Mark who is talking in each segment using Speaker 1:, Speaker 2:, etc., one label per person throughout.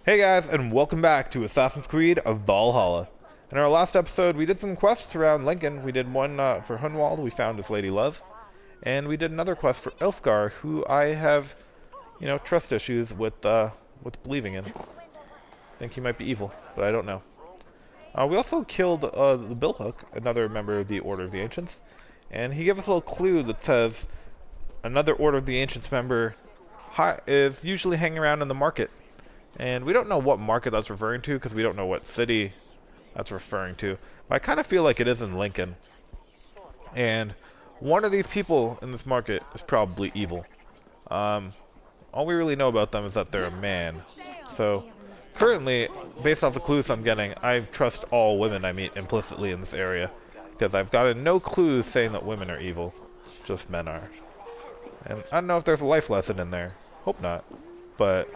Speaker 1: Hey guys, and welcome back to Assassin's Creed of Valhalla. In our last episode, we did some quests around Lincoln. We did one for Hunwald, we found his lady love, and we did another quest for Ilfgar, who I have, trust issues with believing in. Think he might be evil, but I don't know. We also killed the Billhook, another member of the Order of the Ancients, and he gave us a little clue that says another Order of the Ancients member is usually hanging around in the market. And we don't know what market that's referring to because we don't know what city that's referring to. But I kind of feel like it is in Lincoln. And one of these people in this market is probably evil. All we really know about them is that they're a man. So currently, based off the clues I'm getting, I trust all women I meet implicitly in this area. Because I've gotten no clues saying that women are evil. Just men are. And I don't know if there's a life lesson in there. Hope not. But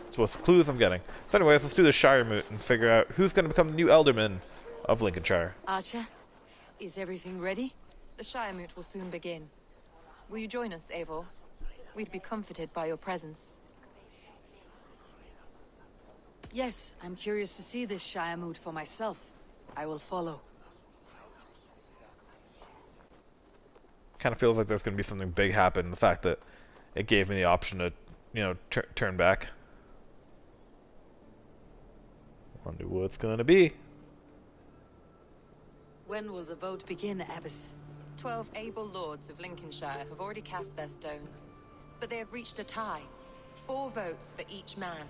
Speaker 1: so what's the clues I'm getting? So anyways, let's do the Shire Moot and figure out who's going to become the new Alderman of Lincolnshire.
Speaker 2: Archer, is everything ready? The Shire Moot will soon begin. Will you join us, Eivor? We'd be comforted by your presence.
Speaker 3: Yes, I'm curious to see this Shire Moot for myself. I will follow.
Speaker 1: Kind of feels like there's going to be something big happen. The fact that it gave me the option to, turn back. Wonder what it's gonna be.
Speaker 3: When will the vote begin, Abbess?
Speaker 2: 12 able lords of Lincolnshire have already cast their stones, but they have reached a tie. 4 votes for each man.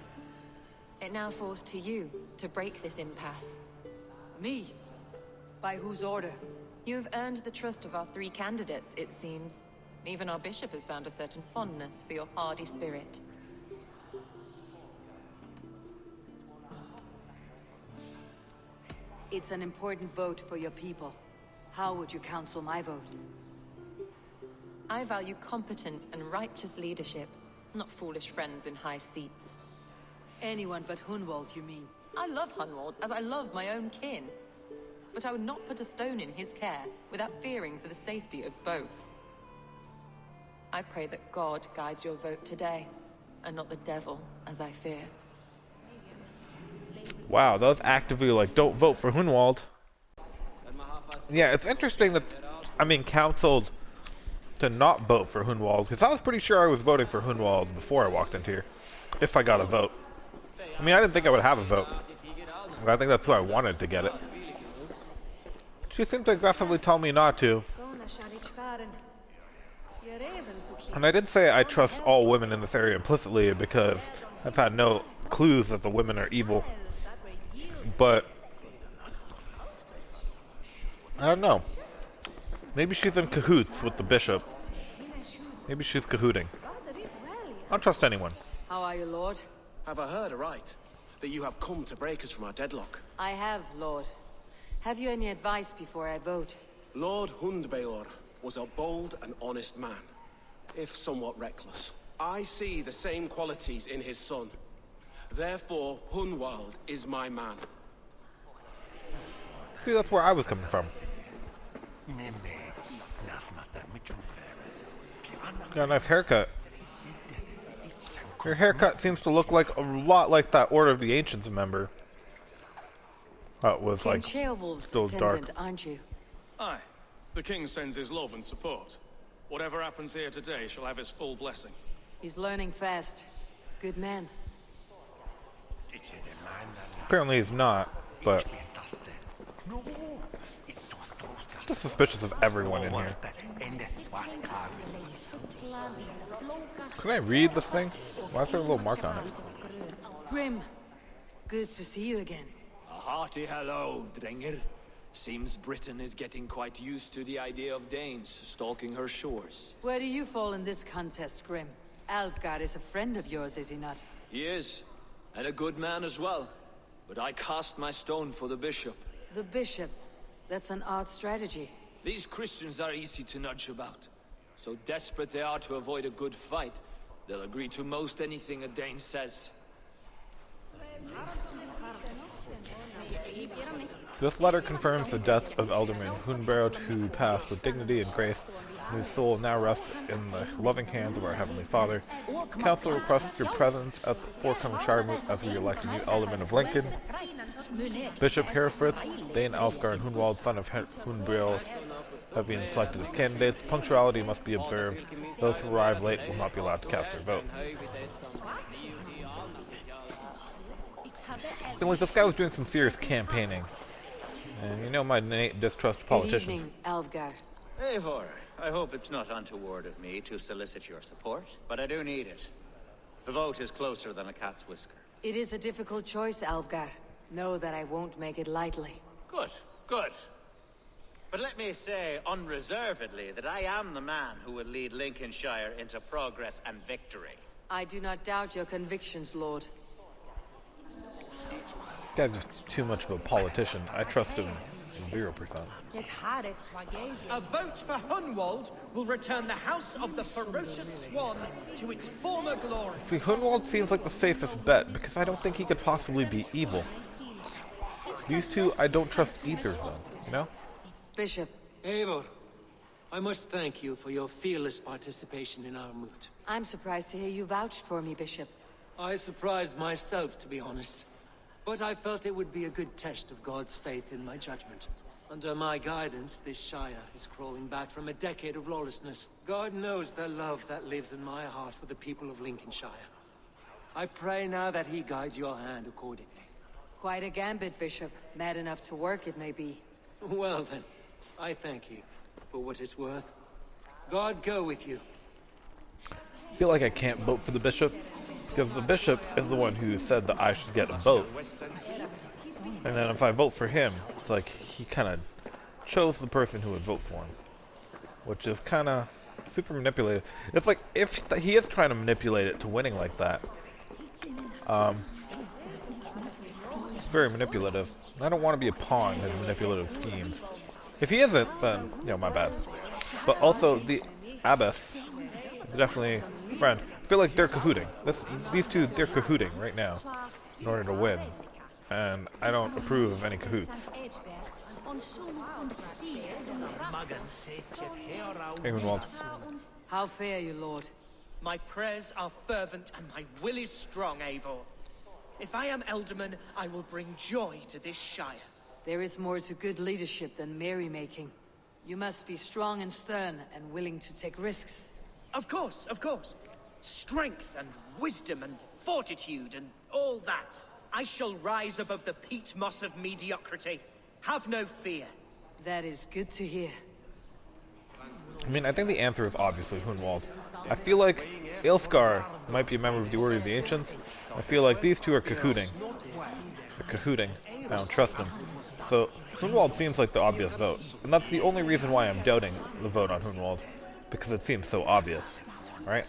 Speaker 2: It now falls to you to break this impasse.
Speaker 3: Me? By whose order?
Speaker 2: You have earned the trust of our 3 candidates, it seems. Even our bishop has found a certain fondness for your hardy spirit.
Speaker 3: It's an important vote for your people. How would you counsel my vote?
Speaker 2: I value competent and righteous leadership, not foolish friends in high seats.
Speaker 3: Anyone but Hunwald, you mean?
Speaker 2: I love Hunwald as I love my own kin. But I would not put a stone in his care without fearing for the safety of both. I pray that God guides your vote today, and not the devil, as I fear.
Speaker 1: Wow, that was actively like, don't vote for Hunwald. Yeah, it's interesting that I'm being counseled to not vote for Hunwald, because I was pretty sure I was voting for Hunwald before I walked into here. If I got a vote. I mean, I didn't think I would have a vote. I think that's who I wanted to get it. She seemed to aggressively tell me not to. And I did say I trust all women in this area implicitly because I've had no clues that the women are evil. But I don't know. Maybe she's in cahoots with the bishop. Maybe she's cahooting. I don't trust anyone.
Speaker 3: How are you, Lord?
Speaker 4: Have I heard aright that you have come to break us from our deadlock?
Speaker 3: I have, Lord. Have you any advice before I vote?
Speaker 4: Lord Hundbeor was a bold and honest man, if somewhat reckless. I see the same qualities in his son. Therefore, Hunwald is my man.
Speaker 1: See, that's where I was coming from. Got a nice haircut. Your haircut seems to look like a lot like that Order of the Ancients member. That was like still dark.
Speaker 3: Aren't you?
Speaker 5: Aye. The king sends his love and support. Whatever happens here today shall have his full blessing.
Speaker 3: He's learning fast. Good man.
Speaker 1: Apparently he's not, but just suspicious of everyone in here. Can I read this thing? Why is there a little mark on it?
Speaker 3: Grim, good to see you again.
Speaker 6: A hearty hello, Drenger. Seems Britain is getting quite used to the idea of Danes stalking her shores.
Speaker 3: Where do you fall in this contest, Grim? Alfgar is a friend of yours, is he not?
Speaker 6: He is, and a good man as well. But I cast my stone for the bishop.
Speaker 3: The bishop? That's an odd strategy.
Speaker 6: These Christians are easy to nudge about. So desperate they are to avoid a good fight, they'll agree to most anything a Dane says.
Speaker 1: This letter confirms the death of Alderman Hunberot, who passed with dignity and grace whose soul now rests in the loving hands of our Heavenly Father. Council requests your presence at the forthcoming Shire Moot as we elect a new Alderman of Lincoln. Bishop Hereford, Thane Alfgar, and Hunwald, son of Hunbriel, have been selected as candidates. Punctuality must be observed. Those who arrive late will not be allowed to cast their vote. I feel like this guy was doing some serious campaigning. And you know my innate distrust of politicians.
Speaker 3: Good evening, Alfgar.
Speaker 7: Eivor, I hope it's not untoward of me to solicit your support, but I do need it. The vote is closer than a cat's whisker.
Speaker 3: It is a difficult choice, Alfgar. Know that I won't make it lightly.
Speaker 7: Good, good. But let me say unreservedly that I am the man who will lead Lincolnshire into progress and victory.
Speaker 3: I do not doubt your convictions, Lord.
Speaker 1: This guy's just too much of a politician. I trust him 0%.
Speaker 8: A vote for Hunwald will return the House of the Ferocious Swan to its former glory.
Speaker 1: See, Hunwald seems like the safest bet, because I don't think he could possibly be evil. These two, I don't trust either of them, you know?
Speaker 3: Bishop.
Speaker 9: Eivor, I must thank you for your fearless participation in our moot.
Speaker 3: I'm surprised to hear you vouch for me, Bishop.
Speaker 9: I surprised myself, to be honest. But I felt it would be a good test of God's faith in my judgment. Under my guidance, this Shire is crawling back from a decade of lawlessness. God knows the love that lives in my heart for the people of Lincolnshire. I pray now that he guides your hand accordingly.
Speaker 3: Quite a gambit, Bishop. Mad enough to work, it may be.
Speaker 9: Well then, I thank you for what it's worth. God go with you.
Speaker 1: I feel like I can't vote for the bishop, because the bishop is the one who said that I should get a vote. And then if I vote for him, it's like he kind of chose the person who would vote for him. Which is kind of super manipulative. It's like, if he is trying to manipulate it to winning like that, it's very manipulative. I don't want to be a pawn in manipulative schemes. If he isn't, then, you know, my bad. But also, the abbess is definitely a friend. I feel like they're cahooting. These two, they're cahooting right now in order to win. And I don't approve of any cahoots. Greenwald.
Speaker 3: How fare you, Lord?
Speaker 8: My prayers are fervent and my will is strong, Eivor. If I am Elderman, I will bring joy to this Shire.
Speaker 3: There is more to good leadership than merrymaking. You must be strong and stern and willing to take risks.
Speaker 8: Of course, of course. Strength and wisdom and fortitude and all that. I shall rise above the peat moss of mediocrity. Have no fear.
Speaker 3: That is good to hear.
Speaker 1: I mean, I think the answer is obviously Hunwald. I feel like Ilfgar might be a member of the Order of the Ancients. I feel like these two are cahooting. They're cahooting. I don't trust them. So, Hunwald seems like the obvious vote. And that's the only reason why I'm doubting the vote on Hunwald. Because it seems so obvious. Right?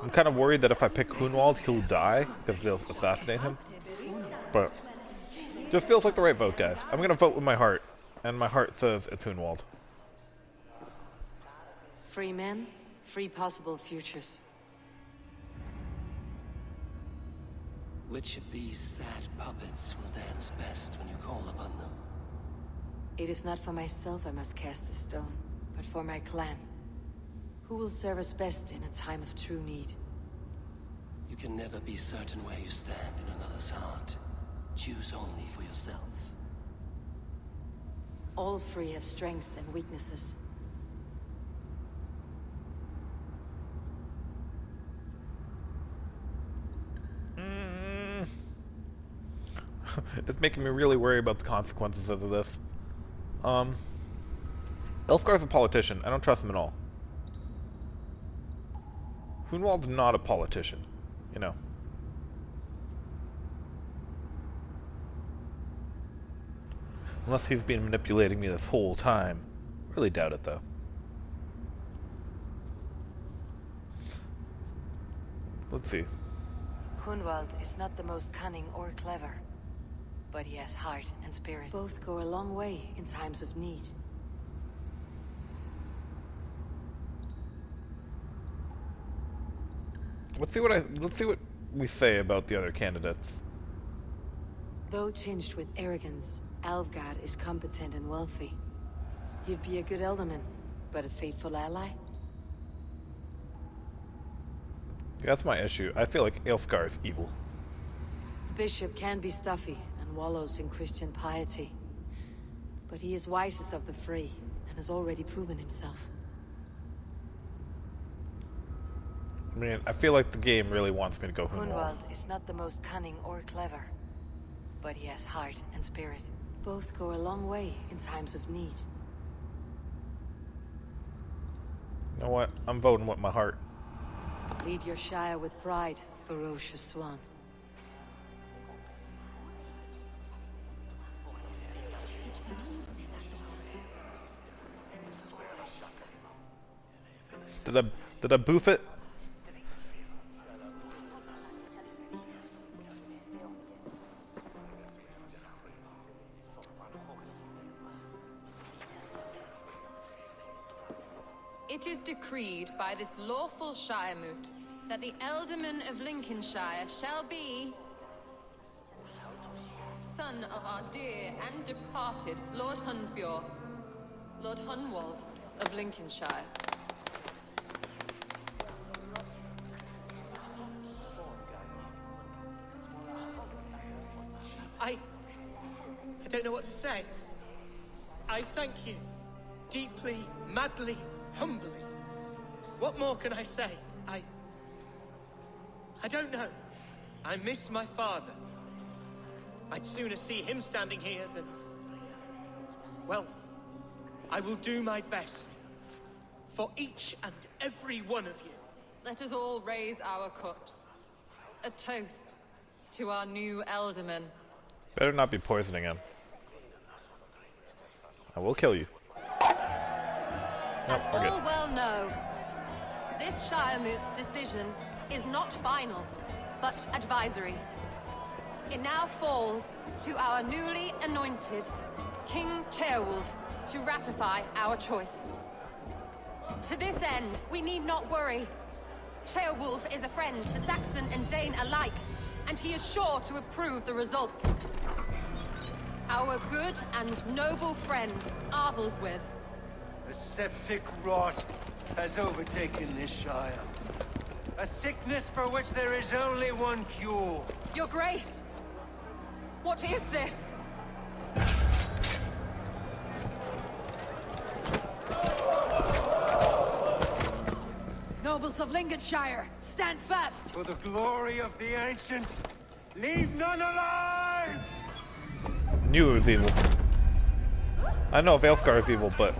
Speaker 1: I'm kind of worried that if I pick Hunwald, he'll die, because they'll assassinate him. But, just feels like the right vote, guys. I'm gonna vote with my heart. And my heart says it's Hunwald.
Speaker 3: Free men, free possible futures.
Speaker 9: Which of these sad puppets will dance best when you call upon them?
Speaker 3: It is not for myself I must cast the stone, but for my clan. Who will serve us best in a time of true need?
Speaker 9: You can never be certain where you stand in another's heart. Choose only for yourself.
Speaker 3: All three have strengths and weaknesses.
Speaker 1: It's making me really worry about the consequences of this. Elfgar's a politician. I don't trust him at all. Hunwald's not a politician, you know. Unless he's been manipulating me this whole time. Really doubt it, though. Let's see.
Speaker 3: Hunwald is not the most cunning or clever, but he has heart and spirit. Both go a long way in times of need.
Speaker 1: Let's see what we say about the other candidates.
Speaker 3: Though tinged with arrogance, Alfgar is competent and wealthy. He'd be a good alderman, but a faithful ally?
Speaker 1: That's my issue. I feel like Eilfgar is evil.
Speaker 3: Bishop can be stuffy and wallows in Christian piety. But he is wisest of the free, and has already proven himself.
Speaker 1: I mean, I feel like the game really wants me to go Hunwald.
Speaker 3: Hunwald is not the most cunning or clever, but he has heart and spirit. Both go a long way in times of need.
Speaker 1: You know what? I'm voting with my heart.
Speaker 3: Lead your Shire with pride, ferocious swan.
Speaker 1: Did I boof it?
Speaker 2: It is decreed by this lawful Shiremoot that the Ealdorman of Lincolnshire shall be son of our dear and departed Lord Hundbjorn, Lord Hunwald of Lincolnshire.
Speaker 8: I don't know what to say. I thank you. Deeply, madly, humbly. What more can I say? I don't know. I miss my father. I'd sooner see him standing here than... Well, I will do my best. For each and every one of you.
Speaker 2: Let us all raise our cups. A toast to our new Ealdorman.
Speaker 1: Better not be poisoning him. I will kill you.
Speaker 2: As
Speaker 1: we're good.
Speaker 2: all well know, this Shiremoot's decision is not final, but advisory. It now falls to our newly anointed King Ceolwulf to ratify our choice. To this end, we need not worry. Ceolwulf is a friend to Saxon and Dane alike, and he is sure to approve the results. Our good and noble friend, Arthelswith.
Speaker 9: A septic rot has overtaken this Shire. A sickness for which there is only one cure.
Speaker 2: Your Grace! What is this?
Speaker 3: Nobles of Lincolnshire, stand fast!
Speaker 9: For the glory of the ancients, leave none alive!
Speaker 1: Knew it was evil. I know Eilfgar is evil, but...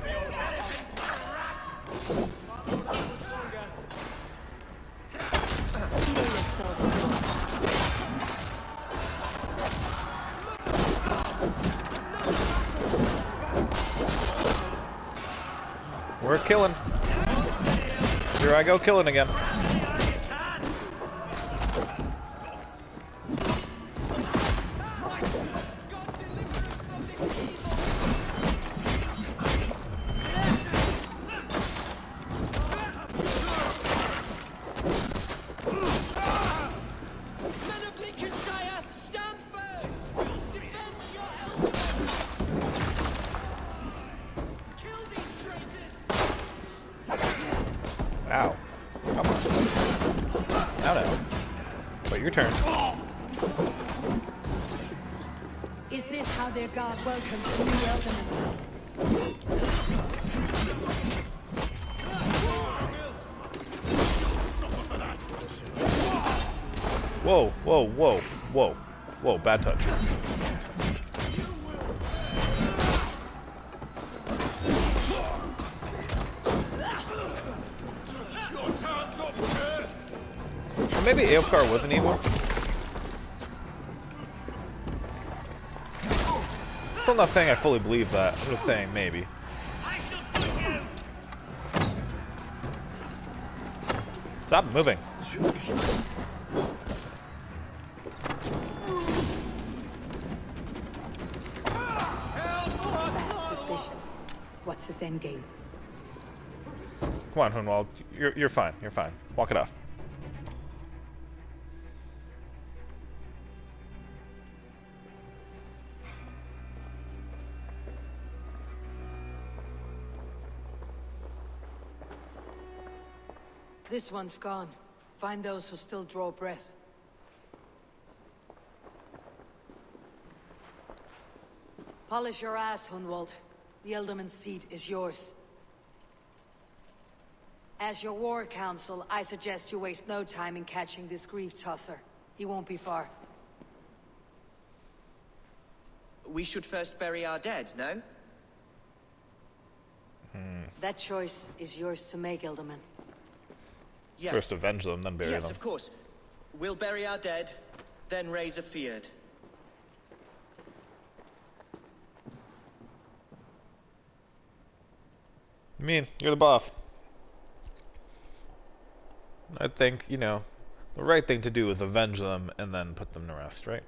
Speaker 1: We're killing. Here I go killing again. Ow. Come on. Now, now. Wait, your turn.
Speaker 3: Is this how their god welcomes the new Ealdorman?
Speaker 1: Whoa, whoa, whoa, whoa. Whoa, bad touch. Or maybe Eilfgar wasn't evil. Still not saying I fully believe that. I'm just saying maybe. Stop moving.
Speaker 3: Bastard bishop. What's his endgame?
Speaker 1: Come on, Hunwald. You're fine. You're fine. Walk it off.
Speaker 3: This one's gone. Find those who still draw breath. Polish your ass, Hunwald. The Ealdorman's seat is yours. As your war council, I suggest you waste no time in catching this grief tosser. He won't be far.
Speaker 8: We should first bury our dead, no?
Speaker 3: That choice is yours to make, Ealdorman.
Speaker 8: Yes.
Speaker 1: First avenge them, then bury
Speaker 8: Yes,
Speaker 1: them.
Speaker 8: of course. We'll bury our dead, then raise a feared.
Speaker 1: I mean, you're the boss. I think, you know, the right thing to do is avenge them and then put them to rest, right?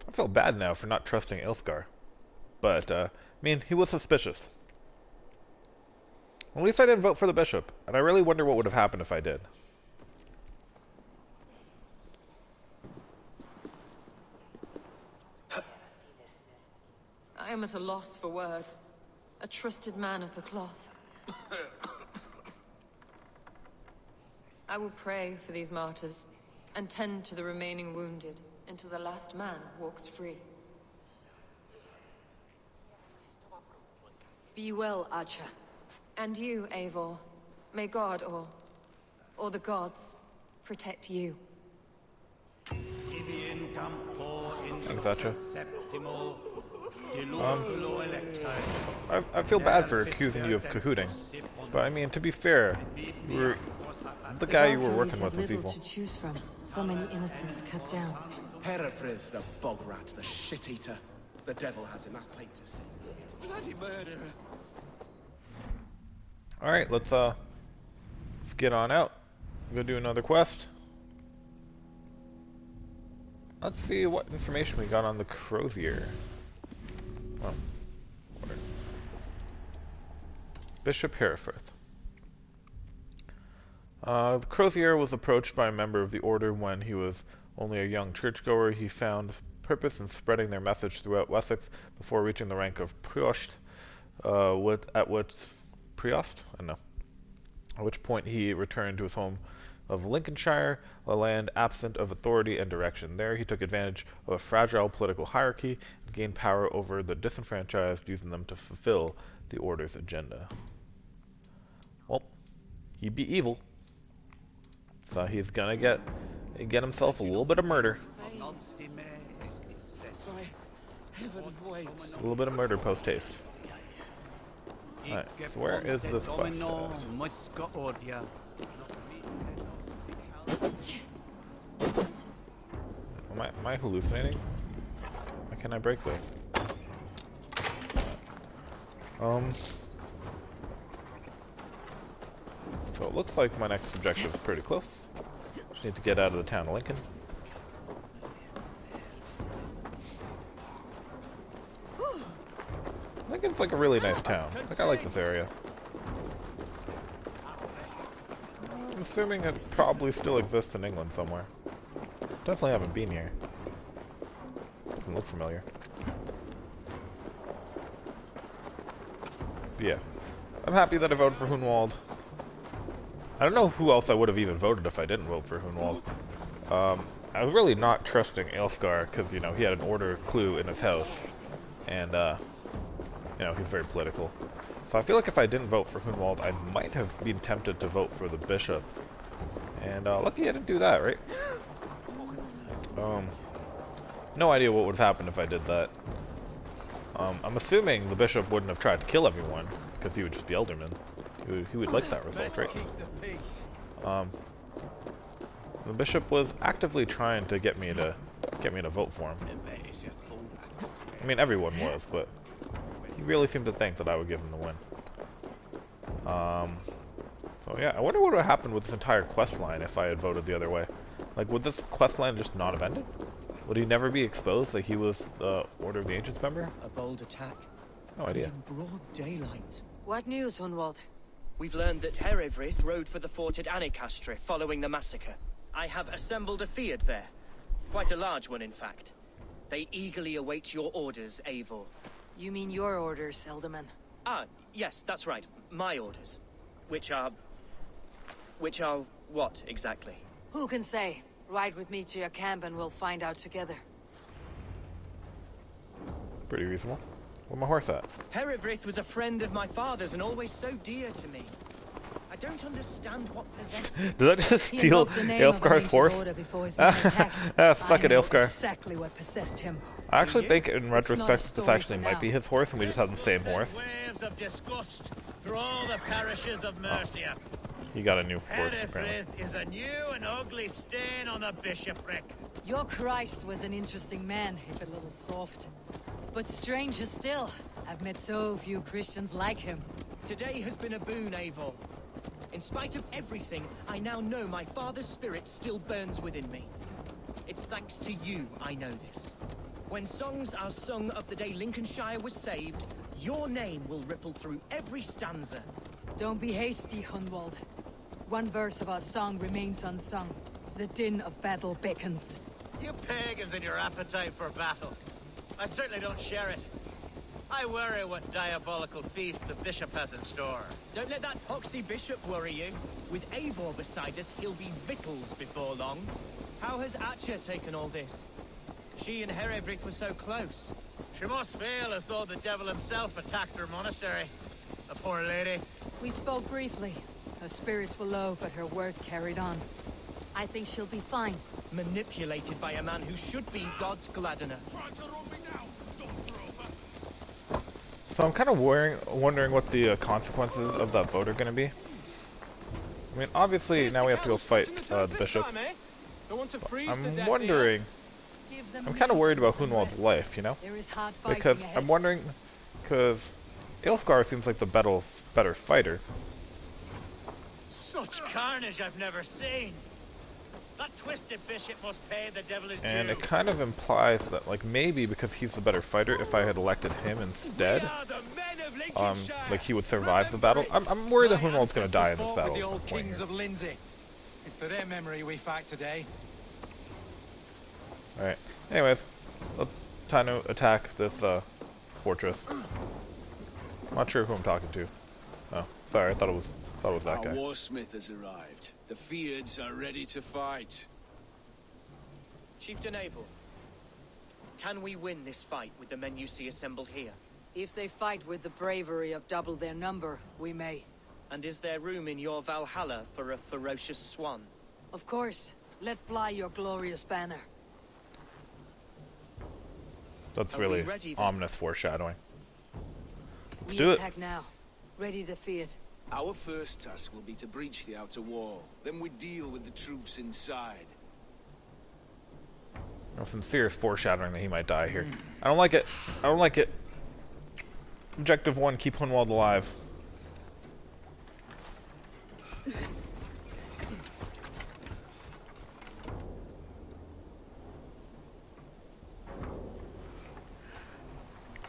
Speaker 1: I feel bad now for not trusting Ilfgar. But, I mean, he was suspicious. At least I didn't vote for the bishop, and I really wonder what would have happened if I did.
Speaker 2: I am at a loss for words. A trusted man of the cloth. I will pray for these martyrs, and tend to the remaining wounded, until the last man walks free.
Speaker 3: Be well, Archer.
Speaker 2: And you, Eivor. May God, or the gods, protect you.
Speaker 1: Thanks, Atcha. I feel bad for accusing you of cahooting, but I mean, to be fair, the guy you were working with was evil.
Speaker 3: To choose from. So many innocents cut down.
Speaker 4: Herefrith, the bog rat, the shit-eater. The devil has him, that's plain to see. Bloody murderer.
Speaker 1: Alright, let's get on out. Go do another quest. Let's see what information we got on the Crozier. Oh, order. Bishop Herefrith. The Crozier was approached by a member of the Order when he was only a young churchgoer. He found purpose in spreading their message throughout Wessex before reaching the rank of Priost, at which point he returned to his home of Lincolnshire, a land absent of authority and direction. There he took advantage of a fragile political hierarchy and gained power over the disenfranchised, using them to fulfill the Order's agenda. Well, he be evil, so he's gonna get himself a little bit of murder. A little bit of murder post haste. Alright, so where is this quest at? Am I hallucinating? Why can't I break this? So it looks like my next objective is pretty close. Just need to get out of the town of Lincoln. Lincoln's like a really nice town. Like, I like this area. I'm assuming it probably still exists in England somewhere. Definitely haven't been here. Doesn't look familiar. But yeah. I'm happy that I voted for Hunwald. I don't know who else I would have even voted if I didn't vote for Hunwald. I was really not trusting Ilfgar because, you know, he had an Order clue in his house. And, you know, he's very political. So I feel like if I didn't vote for Hunwald, I might have been tempted to vote for the bishop. And lucky I didn't do that, right? No idea what would have happened if I did that. I'm assuming the bishop wouldn't have tried to kill everyone, because he would just be Ealdorman. He would like that result, right? The bishop was actively trying to get me to vote for him. I mean, everyone was, but he really seemed to think that I would give him the win. So yeah, I wonder what would have happened with this entire quest line if I had voted the other way. Like, would this quest line just not have ended? Would he never be exposed that he was the Order of the Ancients member?
Speaker 8: A bold attack.
Speaker 1: No idea.
Speaker 8: And in broad daylight.
Speaker 3: What news, Hunwald?
Speaker 8: We've learned that Herefrith rode for the fort at Anecastre following the massacre. I have assembled a feard there. Quite a large one, in fact. They eagerly await your orders, Eivor.
Speaker 3: You mean your orders, Elderman?
Speaker 8: Ah, yes, that's right. My orders. Which are what, exactly?
Speaker 3: Who can say? Ride with me to your camp and we'll find out together.
Speaker 1: Pretty reasonable. Where's my horse at?
Speaker 8: Herivryth was a friend of my father's and always so dear to me. I don't understand what possessed him.
Speaker 1: Did I just
Speaker 3: He
Speaker 1: steal
Speaker 3: invoked the name of an
Speaker 1: Ailskar's
Speaker 3: ancient
Speaker 1: horse?
Speaker 3: order before his men attacked.
Speaker 1: Fuck it,
Speaker 3: I know
Speaker 1: Ailskar.
Speaker 3: exactly what possessed him.
Speaker 1: I actually think, in
Speaker 3: not a
Speaker 1: retrospect, this
Speaker 3: story
Speaker 1: actually
Speaker 3: for
Speaker 1: might
Speaker 3: now.
Speaker 1: be his horse, and we just have the same horse.
Speaker 7: Waves of disgust through all the parishes of Mercia.
Speaker 1: He got a new horse, apparently.
Speaker 7: Herefrith is a new and ugly stain on the bishopric.
Speaker 3: Your Christ was an interesting man, if a little soft. But stranger still, I've met so few Christians like him.
Speaker 8: Today has been a boon, Eivor. In spite of everything, I now know my father's spirit still burns within me. It's thanks to you I know this. When songs are sung of the day Lincolnshire was saved, your name will ripple through every stanza.
Speaker 3: Don't be hasty, Hunwald. One verse of our song remains unsung. The din of battle beckons.
Speaker 7: You pagans and your appetite for battle. I certainly don't share it. I worry what diabolical feast the bishop has in store.
Speaker 8: Don't let that poxy bishop worry you. With Eivor beside us, he'll be victuals before long. How has Atcha taken all this? She and Herivryth were so close.
Speaker 7: She must feel as though the devil himself attacked her monastery. The poor lady.
Speaker 3: We spoke briefly. Her spirits were low, but her word carried on. I think she'll be fine.
Speaker 8: Manipulated by a man who should be God's gladdener.
Speaker 1: So I'm kind of wondering what the consequences of that vote are going to be. I mean, obviously, now we have to go fight the bishop. I'm wondering... I'm kind of worried about Hunwald's life, you know?
Speaker 3: There is hard fighting
Speaker 1: Because
Speaker 3: ahead.
Speaker 1: I'm wondering... Because Ailskar seems like the better fighter.
Speaker 7: Such carnage I've never seen. That twisted bishop must pay the devil his
Speaker 1: And
Speaker 7: due.
Speaker 1: it kind of implies that, like, maybe because he's the better fighter, if I had elected him instead,
Speaker 7: We are the men of Lincolnshire.
Speaker 1: like, he would survive the battle. I'm worried that Hunwald's going to die in this battle.
Speaker 10: The
Speaker 1: at
Speaker 10: old
Speaker 1: some point
Speaker 10: kings
Speaker 1: here.
Speaker 10: of Lindsay. It's for their memory we fight today.
Speaker 1: Alright. Anyways, let's try to attack this fortress. I'm not sure who I'm talking to. Oh, sorry, I thought it was that
Speaker 11: Our
Speaker 1: guy.
Speaker 11: warsmith has arrived. The Feards are ready to fight.
Speaker 8: Chieftain Eivor, can we win this fight with the men you see assembled here?
Speaker 3: If they fight with the bravery of double their number, we may.
Speaker 8: And is there room in your Valhalla for a ferocious swan?
Speaker 3: Of course. Let fly your glorious banner.
Speaker 1: That's
Speaker 8: Are we
Speaker 1: really
Speaker 8: ready, then?
Speaker 1: ominous foreshadowing.
Speaker 3: We
Speaker 1: do it.
Speaker 3: attack now. Ready to fight.
Speaker 11: Our first task will be to breach the outer wall. Then we deal with the troops inside.
Speaker 1: No, some serious foreshadowing that he might die here. I don't like it. I don't like it. Objective 1, keep Hunwald alive.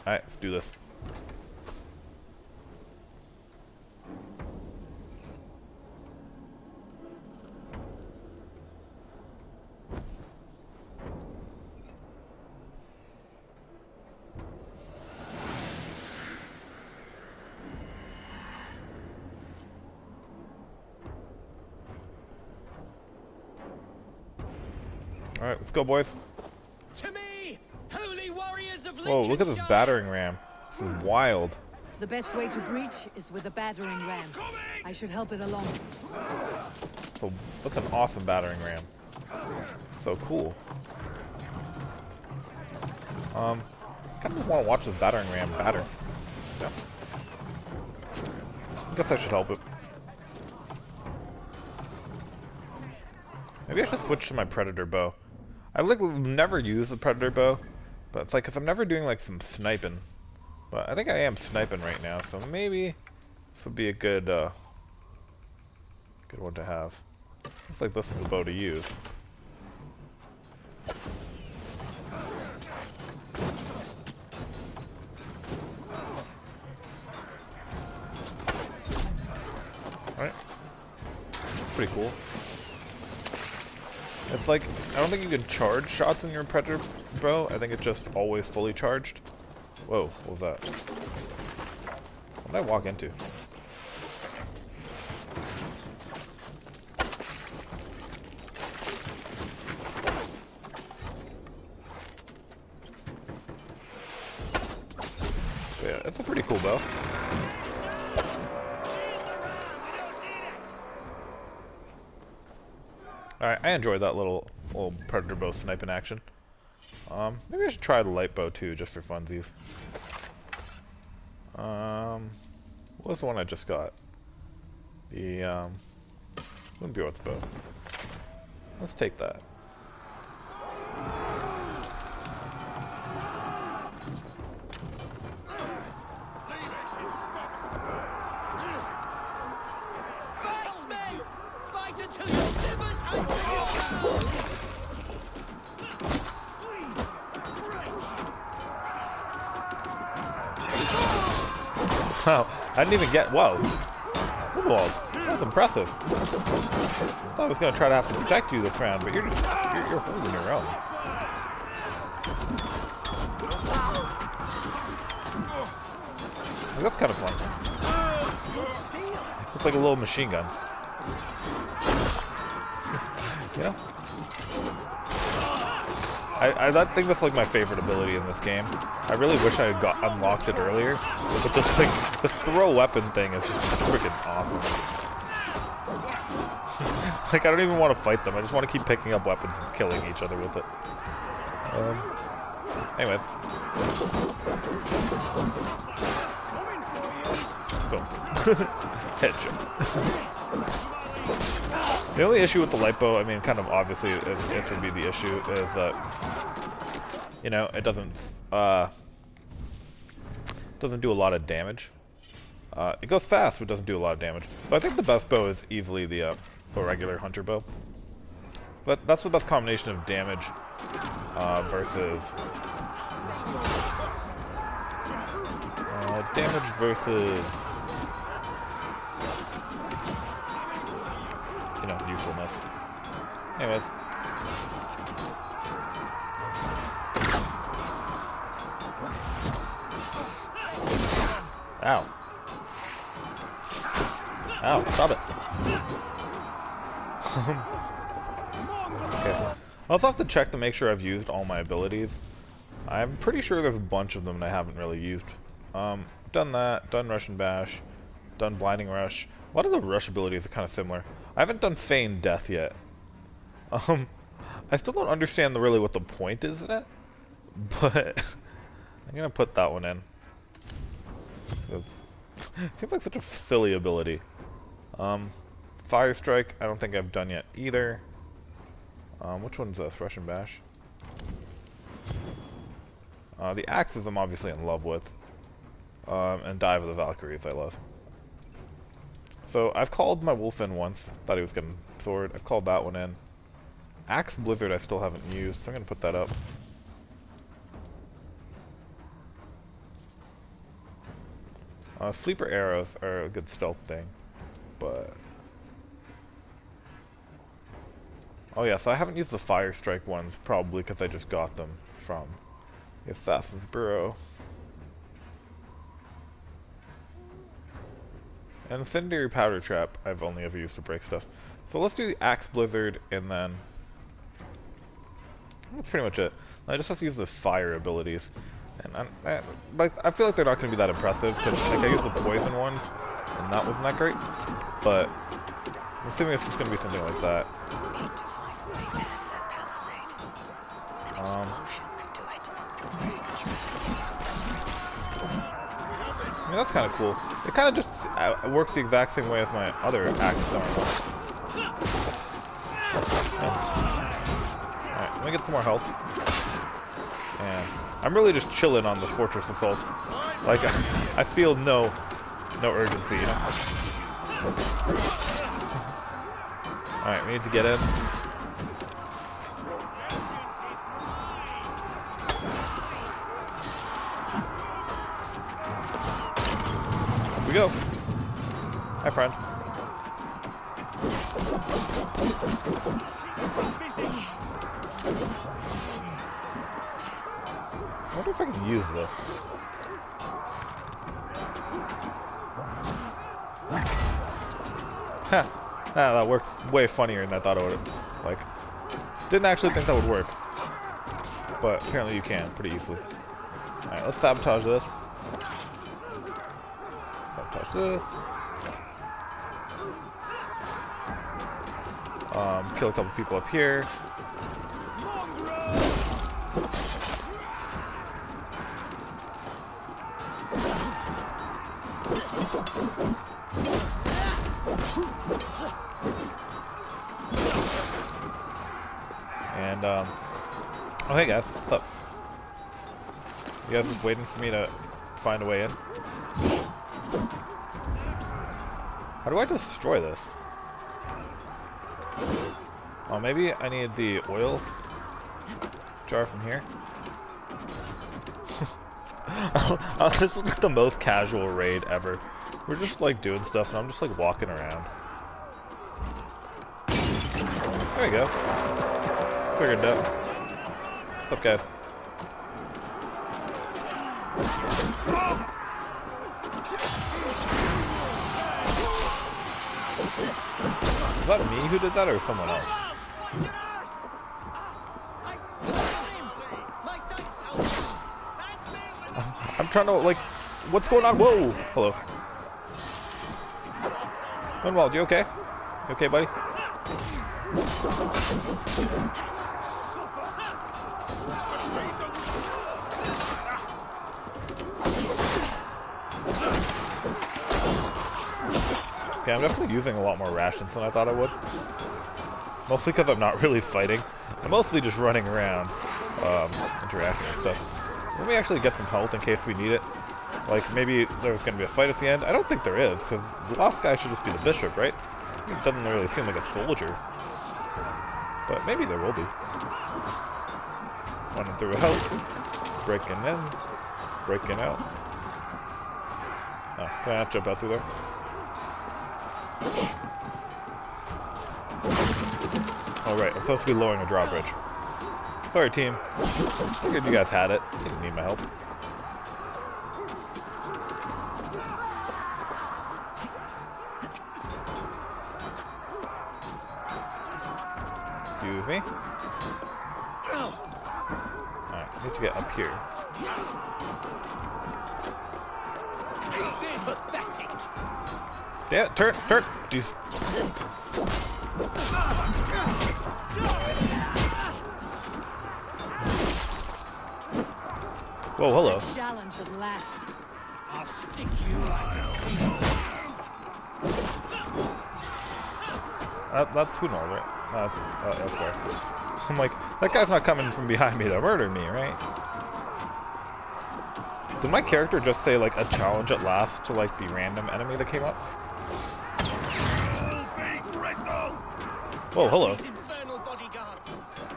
Speaker 1: Alright, let's do this. Alright, let's go, boys.
Speaker 8: To me, holy warriors of
Speaker 1: Whoa, look at this battering ram. This is wild.
Speaker 3: The best way to breach is with a battering ram. I should help it along.
Speaker 1: So, that's an awesome battering ram. So cool. Kind of just want to watch this battering ram batter. Yeah. I guess I should help it. Maybe I should switch to my predator bow. I like never use the predator bow, but it's like, cause I'm never doing like some sniping. But I think I am sniping right now, so maybe this would be a good one to have. Looks like this is the bow to use. Alright. That's pretty cool. It's like, I don't think you can charge shots in your predator bow. I think it's just always fully charged. Whoa, what was that? What did I walk into? Yeah, it's a pretty cool bow. Alright, I enjoyed that little predator bow sniping action. Maybe I should try the light bow too, just for funsies. What was the one I just got? The, wouldn't be what's bow. Let's take that.
Speaker 9: Fight, men! Fight until your livers hang from your hands!
Speaker 1: Wow, I didn't even get. Whoa! Woodwald, that's impressive. I thought I was gonna try to have to protect you this round, but you're holding your own. Like, that's kind of fun. It's like a little machine gun. You know? I think that's like my favorite ability in this game. I really wish I had unlocked it earlier, but just like the throw weapon thing is just freaking awesome. Like I don't even want to fight them. I just want to keep picking up weapons and killing each other with it. Anyways, boom, headshot. The only issue with the light bow, I mean, kind of obviously, it would be the issue, is that, you know, it doesn't do a lot of damage. It goes fast, but doesn't do a lot of damage. So I think the best bow is easily the regular hunter bow. But that's the best combination of damage versus you know, usefulness. Anyways. Ow. Ow, stop it. Okay. I'll also have to check to make sure I've used all my abilities. I'm pretty sure there's a bunch of them that I haven't really used. Done that, done Rush and Bash, done Blinding Rush. A lot of the Rush abilities are kind of similar. I haven't done Feign Death yet. I still don't understand really what the point is in it, but I'm gonna put that one in. It seems like such a silly ability. Fire Strike, I don't think I've done yet either. Which one's this? Rush and Bash? The Axes I'm obviously in love with. And Dive of the Valkyries I love. So I've called my wolf in once. Thought he was getting sword. I've called that one in. Axe Blizzard I still haven't used, so I'm gonna put that up. Sleeper arrows are a good stealth thing, but oh yeah, so I haven't used the Fire Strike ones, probably because I just got them from the Assassin's Bureau. And Incendiary Powder Trap I've only ever used to break stuff. So let's do the Axe Blizzard, and then that's pretty much it. I just have to use the fire abilities. And I feel like they're not going to be that impressive, because like, I used the poison ones, and that wasn't that great. But I'm assuming it's just going to be something like that.
Speaker 3: Need to find a way past that palisade. An explosion could do it.
Speaker 1: I mean, that's kind of cool. It kind of just works the exact same way as my other axe stone. Alright, let me get some more health. And I'm really just chilling on the Fortress Assault. Like, I feel no urgency, you know? Alright, we need to get in. Here we go. Hi, friend. I wonder if I can use this. Ha! Ah, that worked way funnier than I thought it would. Like, didn't actually think that would work. But apparently you can, pretty easily. Alright, let's sabotage this. Sabotage this. Kill a couple people up here. And, oh hey guys, what's up? You guys just waiting for me to find a way in? How do I destroy this? Oh, maybe I need the oil jar from here? This is like the most casual raid ever. We're just like doing stuff and I'm just like walking around. There we go. Figured it out. What's up, guys? Is that me who did that or someone else? I'm trying to, like, what's going on? Whoa! Hello. Hunwald, you okay? You okay, buddy? Okay, I'm definitely using a lot more rations than I thought I would. Mostly because I'm not really fighting. I'm mostly just running around, interacting and stuff. Let me actually get some health in case we need it. Like, maybe there's going to be a fight at the end. I don't think there is, because the last guy should just be the bishop, right? He doesn't really seem like a soldier. But maybe there will be. Running through a house. Breaking in. Breaking out. Oh, can I not jump out through there? Oh, right. I'm supposed to be lowering a drawbridge. Sorry, team. Figured you guys had it. You didn't need my help. Excuse me. Alright, I need to get up here. Yeah, turn! Jeez. Whoa, hello.
Speaker 3: The challenge at last.
Speaker 11: I'll stick you like a
Speaker 1: That's Hunwald, right? No, that's elsewhere. I'm like, that guy's not coming from behind me to murder me, right? Did my character just say, like, a challenge at last to, like, the random enemy that came up? Whoa, hello.
Speaker 8: These infernal bodyguards,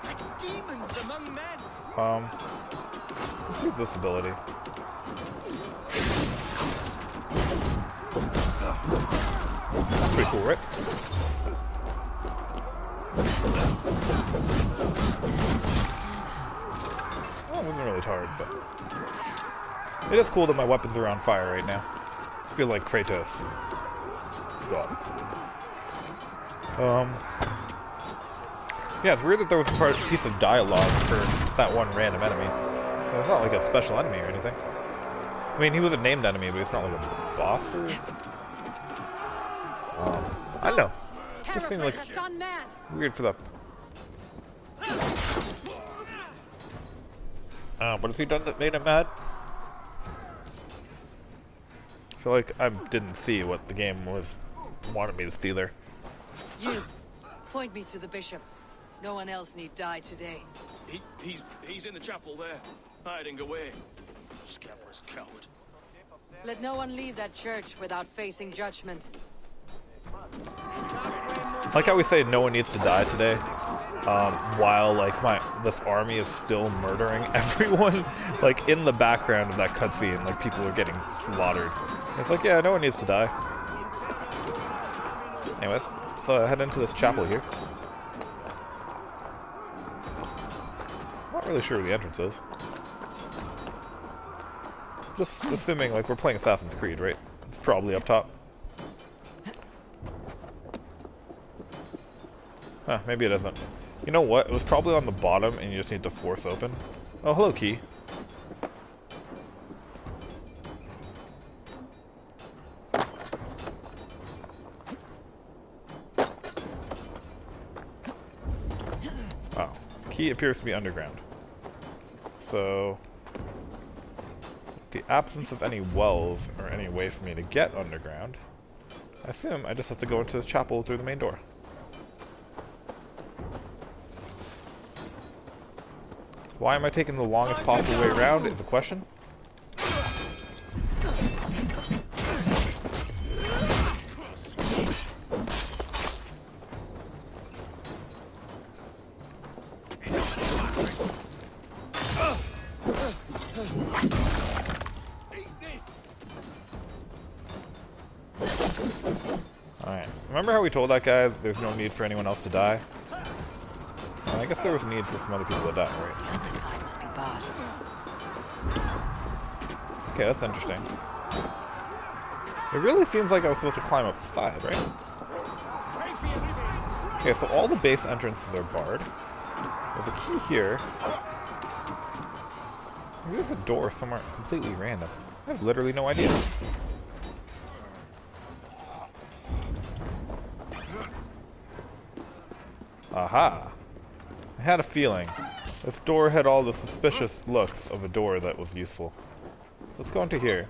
Speaker 8: like demons among men.
Speaker 1: Let's use this ability. Pretty cool, right? Oh, it wasn't really hard, but it is cool that my weapons are on fire right now. I feel like Kratos. God. Yeah, it's weird that there was a piece of dialogue for that one random enemy. So it's not like a special enemy or anything. I mean, he was a named enemy, but it's not like a boss or... I don't know. Just seemed like weird for the... what has he done that made him mad? I feel like I didn't see what the game wanted me to see there.
Speaker 3: You, point me to the bishop. No one else need die today.
Speaker 5: He's in the chapel there, hiding away. Scabrous coward.
Speaker 3: Let no one leave that church without facing judgment.
Speaker 1: Like how we say no one needs to die today, while like this army is still murdering everyone, like in the background of that cutscene, like people are getting slaughtered. It's like, yeah, no one needs to die. Anyways, so I head into this chapel here. Not really sure where the entrance is. Just assuming like we're playing Assassin's Creed, right? It's probably up top. Huh, maybe it isn't. You know what? It was probably on the bottom and you just need to force open. Oh, hello, key. Oh, key appears to be underground. So, the absence of any wells or any way for me to get underground, I assume I just have to go into this chapel through the main door. Why am I taking the longest possible way around is a question. Alright, remember how we told that guy there's no need for anyone else to die? Well, I guess there was a need for some other people to die, right?
Speaker 3: The other side must be barred.
Speaker 1: Okay, that's interesting. It really seems like I was supposed to climb up the side, right? Okay, so all the base entrances are barred. There's a key here. Maybe there's a door somewhere completely random. I have literally no idea. Aha! I had a feeling. This door had all the suspicious looks of a door that was useful. Let's go into here.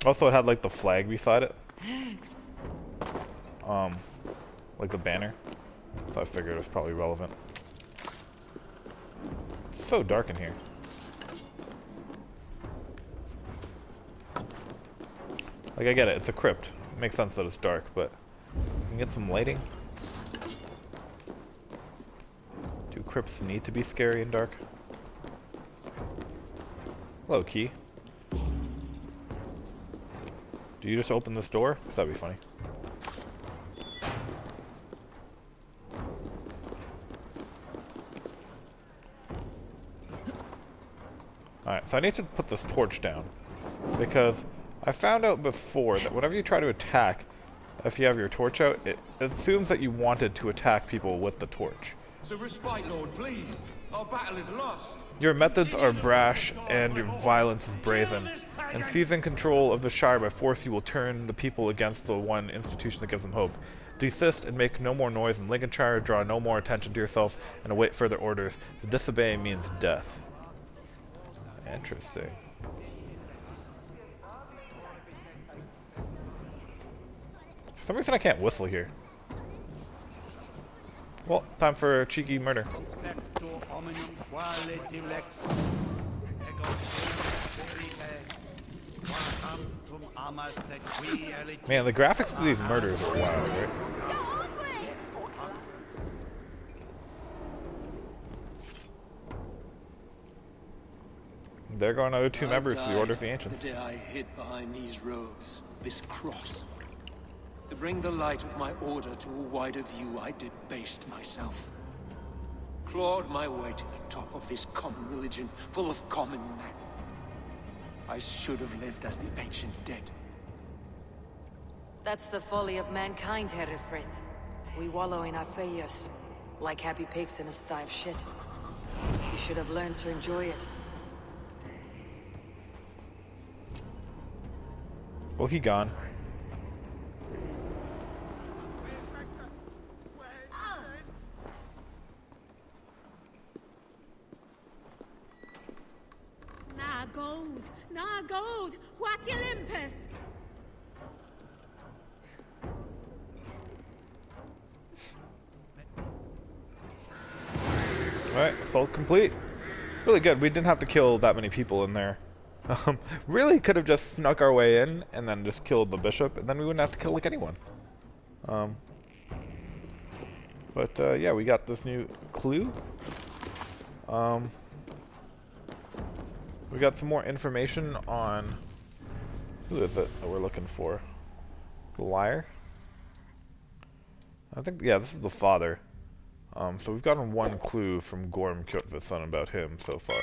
Speaker 1: Also, it had like the flag beside it. Like the banner. So I figured it was probably relevant. It's so dark in here. Like, I get it, it's a crypt. It makes sense that it's dark, but you can get some lighting. Do crypts need to be scary and dark? Hello, key. Do you just open this door? 'Cause that'd be funny. Alright, so I need to put this torch down. Because I found out before that whenever you try to attack, if you have your torch out, it assumes that you wanted to attack people with the torch.
Speaker 11: So respite, Lord, please. Our battle is lost.
Speaker 1: Your methods are brash and your violence is brazen. And seizing control of the Shire by force, you will turn the people against the one institution that gives them hope. Desist and make no more noise in Lincolnshire, draw no more attention to yourself, and await further orders. To disobey means death. Interesting. For some reason I can't whistle here. Well, time for a cheeky murder. Man, the graphics for these murders are wild, right? There go another two members of the Order of the Ancients.
Speaker 9: The day I hid behind these robes, this cross. To bring the light of my order to a wider view, I debased myself. Clawed my way to the top of this common religion, full of common men. I should have lived as the ancients did.
Speaker 3: That's the folly of mankind, Herefrith. We wallow in our failures, like happy pigs in a sty of shit. You should have learned to enjoy it.
Speaker 1: Well, he gone.
Speaker 12: Na gold, na gold, what you limpeth?
Speaker 1: Alright, assault complete. Really good. We didn't have to kill that many people in there. Really could have just snuck our way in and then just killed the bishop, and then we wouldn't have to kill like anyone. Yeah, we got this new clue. We got some more information on who is it that we're looking for? The liar? I think, yeah, this is the father. So we've gotten one clue from Gorm Kjotve's son about him so far.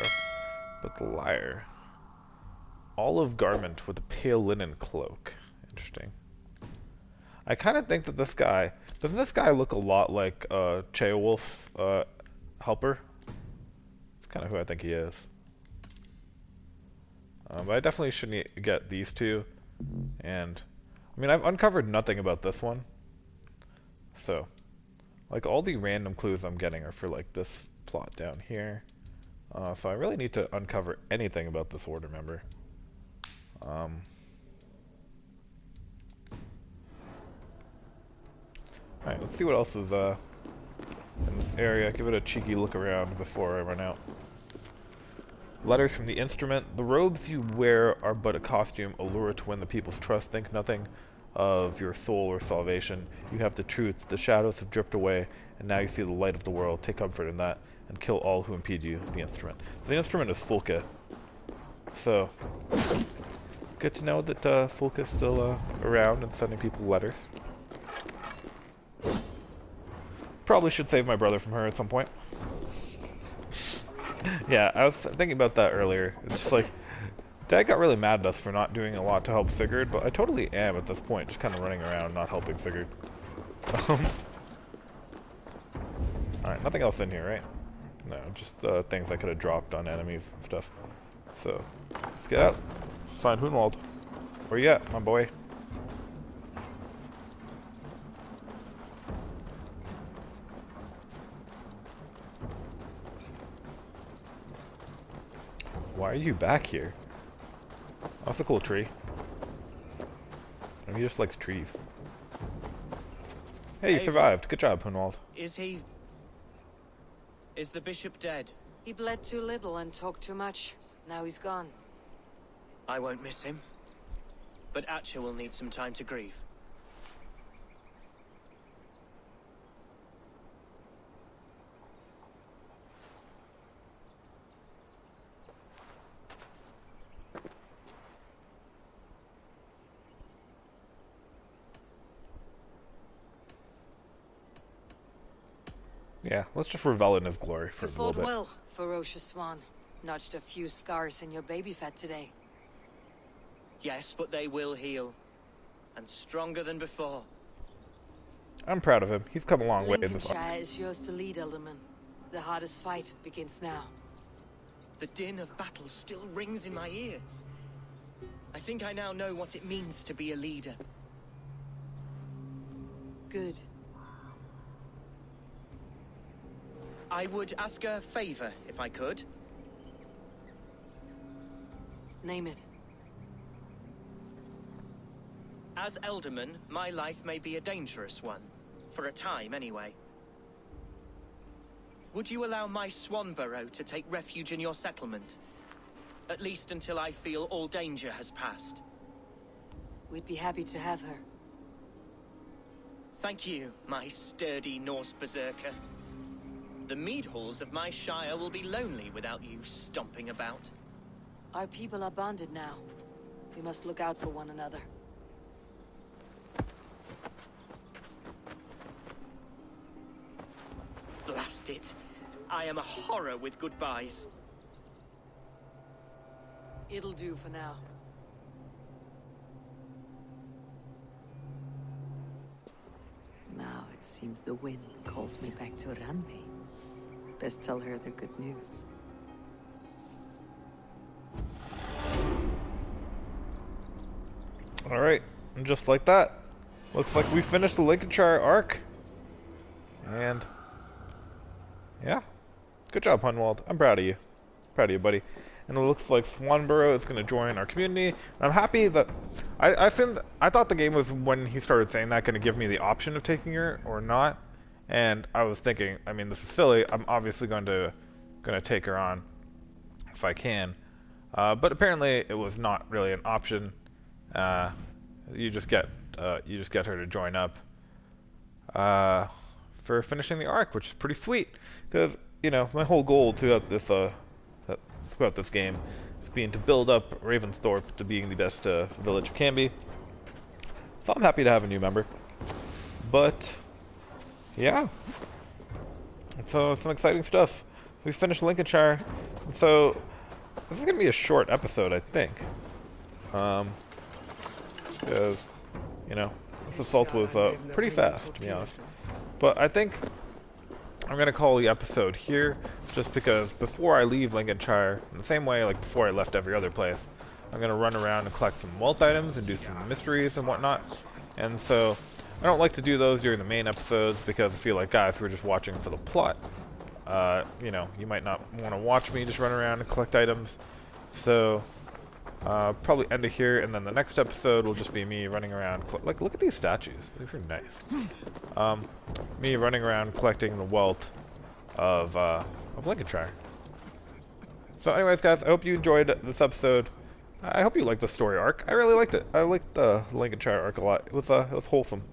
Speaker 1: But the liar. olive garment with a pale linen cloak. Interesting. I kind of think that this guy... Doesn't this guy look a lot like Ceolwulf's helper? That's kind of who I think he is. But I definitely should get these two. And, I mean, I've uncovered nothing about this one. So, like, all the random clues I'm getting are for, like, this plot down here. So I really need to uncover anything about this Order member. Alright, let's see what else is in this area. Give it a cheeky look around before I run out. Letters from the instrument. The robes you wear are but a costume, a lure to win the people's trust. Think nothing of your soul or salvation. You have the truth. The shadows have dripped away, and now you see the light of the world. Take comfort in that, and kill all who impede you. The instrument. The instrument is Fulke. So, good to know that Fulke is still around and sending people letters. Probably should save my brother from her at some point. Yeah, I was thinking about that earlier. It's just like, Dad got really mad at us for not doing a lot to help Sigurd, but I totally am at this point, just kind of running around, not helping Sigurd. Alright, nothing else in here, right? No, just things I could have dropped on enemies and stuff. So, let's get out. Let's find Hunwald. Where you at, my boy? Why are you back here? Oh, that's a cool tree. Maybe he just likes trees. Hey, you survived. Good job, Hunwald.
Speaker 8: Is he... Is the bishop dead?
Speaker 3: He bled too little and talked too much. Now he's gone.
Speaker 8: I won't miss him. But Atcha will need some time to grieve.
Speaker 1: Yeah, let's just revel in his glory for a little bit.
Speaker 3: You fought well, ferocious swan. Notched a few scars in your baby fat today.
Speaker 8: Yes, but they will heal. And stronger than before.
Speaker 1: I'm proud of him. He's come a long way in this
Speaker 3: Lincolnshire
Speaker 1: arc.
Speaker 3: is yours to lead, Elderman. The hardest fight begins now.
Speaker 8: The din of battle still rings in my ears. I think I now know what it means to be a leader.
Speaker 3: Good.
Speaker 8: I would ask a favor, if I could.
Speaker 3: Name it.
Speaker 8: As Elderman, my life may be a dangerous one. For a time, anyway. Would you allow my Swanborough to take refuge in your settlement? At least until I feel all danger has passed.
Speaker 3: We'd be happy to have her.
Speaker 8: Thank you, my sturdy Norse berserker. The mead halls of my shire will be lonely without you stomping about.
Speaker 3: Our people are bonded now. We must look out for one another.
Speaker 8: Blast it. I am a horror with goodbyes.
Speaker 3: It'll do for now. Now it seems the wind calls me back to Randi. Best tell her the good news.
Speaker 1: Alright, and just like that, looks like we finished the Lincolnshire arc. And, yeah, good job, Hunwald. I'm proud of you. Proud of you, buddy. And it looks like Swanborough is going to join our community. And I'm happy that... I thought the game was, when he started saying that, going to give me the option of taking her or not. And I was thinking, I mean, this is silly. I'm obviously going to take her on if I can. But apparently it was not really an option. You just get her to join up for finishing the arc, which is pretty sweet. Because, you know, my whole goal throughout this game is being to build up Ravensthorpe to being the best village it can be. So I'm happy to have a new member. But yeah, so some exciting stuff. We finished Lincolnshire, so this is gonna be a short episode, I think. Because, you know, this assault was pretty fast, to be honest. But I think I'm going to call the episode here, just because before I leave Lincolnshire, in the same way like before I left every other place, I'm going to run around and collect some wealth items and do some mysteries and whatnot. And so I don't like to do those during the main episodes because I feel like, guys, who are just watching for the plot, you know, you might not want to watch me just run around and collect items. So probably end it here, and then the next episode will just be me running around. Like, look at these statues; these are nice. Me running around collecting the wealth of Lincolnshire. So, anyways, guys, I hope you enjoyed this episode. I hope you liked the story arc. I really liked it. I liked the Lincolnshire arc a lot. It was wholesome.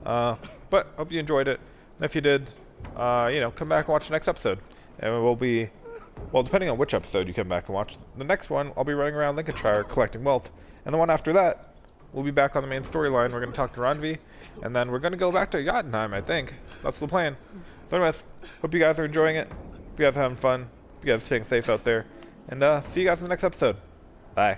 Speaker 1: But hope you enjoyed it. And if you did, you know, come back and watch the next episode, and we'll be. Well, depending on which episode you come back and watch, the next one, I'll be running around Lincolnshire collecting wealth. And the one after that, we'll be back on the main storyline. We're going to talk to Ranvi, and then we're going to go back to Jotunheim, I think. That's the plan. So anyways, hope you guys are enjoying it. Hope you guys are having fun. Hope you guys are staying safe out there. And see you guys in the next episode. Bye.